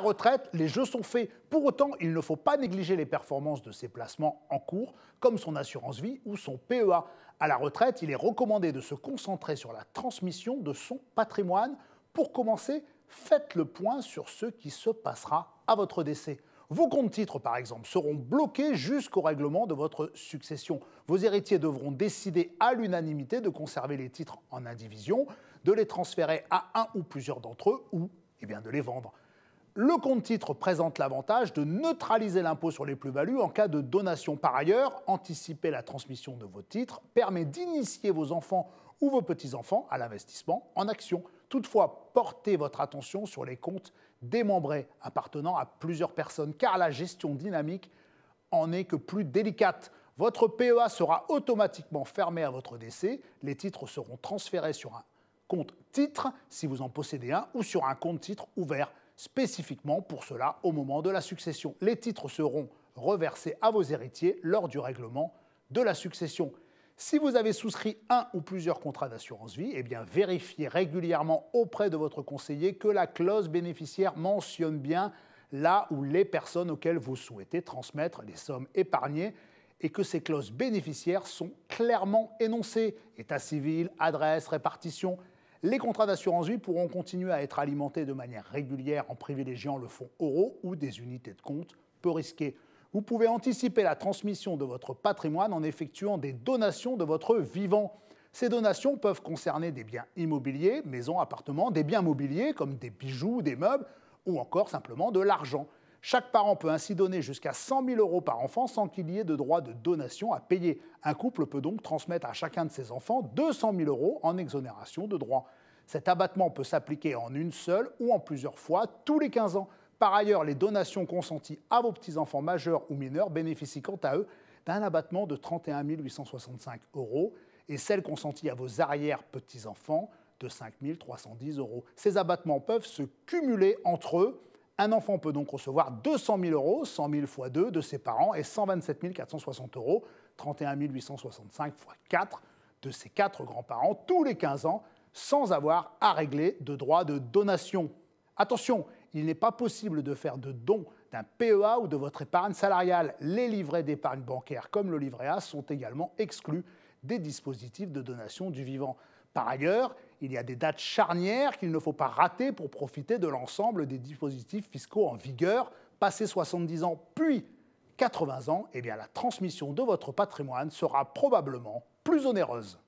retraite, les jeux sont faits. Pour autant, il ne faut pas négliger les performances de ses placements en cours, comme son assurance vie ou son PEA. À la retraite, il est recommandé de se concentrer sur la transmission de son patrimoine. Pour commencer, faites le point sur ce qui se passera à votre décès. Vos comptes titres, par exemple, seront bloqués jusqu'au règlement de votre succession. Vos héritiers devront décider à l'unanimité de conserver les titres en indivision, de les transférer à un ou plusieurs d'entre eux ou de les vendre. Le compte titre présente l'avantage de neutraliser l'impôt sur les plus-values en cas de donation. Par ailleurs, anticiper la transmission de vos titres permet d'initier vos enfants ou vos petits-enfants à l'investissement en actions. Toutefois, portez votre attention sur les comptes démembrés appartenant à plusieurs personnes, car la gestion dynamique en est que plus délicate. Votre PEA sera automatiquement fermé à votre décès. Les titres seront transférés sur un compte titre, si vous en possédez un, ou sur un compte titre ouvert spécifiquement pour cela au moment de la succession. Les titres seront reversés à vos héritiers lors du règlement de la succession. Si vous avez souscrit un ou plusieurs contrats d'assurance vie, vérifiez régulièrement auprès de votre conseiller que la clause bénéficiaire mentionne bien là où les personnes auxquelles vous souhaitez transmettre les sommes épargnées et que ces clauses bénéficiaires sont clairement énoncées. État civil, adresse, répartition. Les contrats d'assurance vie pourront continuer à être alimentés de manière régulière en privilégiant le fonds euro ou des unités de compte peu risquées. Vous pouvez anticiper la transmission de votre patrimoine en effectuant des donations de votre vivant. Ces donations peuvent concerner des biens immobiliers, maisons, appartements, des biens mobiliers comme des bijoux, des meubles ou encore simplement de l'argent. Chaque parent peut ainsi donner jusqu'à 100 000 € par enfant sans qu'il y ait de droit de donation à payer. Un couple peut donc transmettre à chacun de ses enfants 200 000 € en exonération de droits. Cet abattement peut s'appliquer en une seule ou en plusieurs fois tous les 15 ans. Par ailleurs, les donations consenties à vos petits-enfants majeurs ou mineurs bénéficient quant à eux d'un abattement de 31 865 € et celles consenties à vos arrière-petits-enfants de 5 310 €. Ces abattements peuvent se cumuler entre eux. Un enfant peut donc recevoir 200 000 €, 100 000 x 2 de ses parents et 127 460 €, 31 865 x 4 de ses 4 grands-parents tous les 15 ans sans avoir à régler de droits de donation. Attention, il n'est pas possible de faire de dons d'un PEA ou de votre épargne salariale. Les livrets d'épargne bancaire comme le livret A sont également exclus des dispositifs de donation du vivant. Par ailleurs, il y a des dates charnières qu'il ne faut pas rater pour profiter de l'ensemble des dispositifs fiscaux en vigueur. Passé 70 ans puis 80 ans, la transmission de votre patrimoine sera probablement plus onéreuse.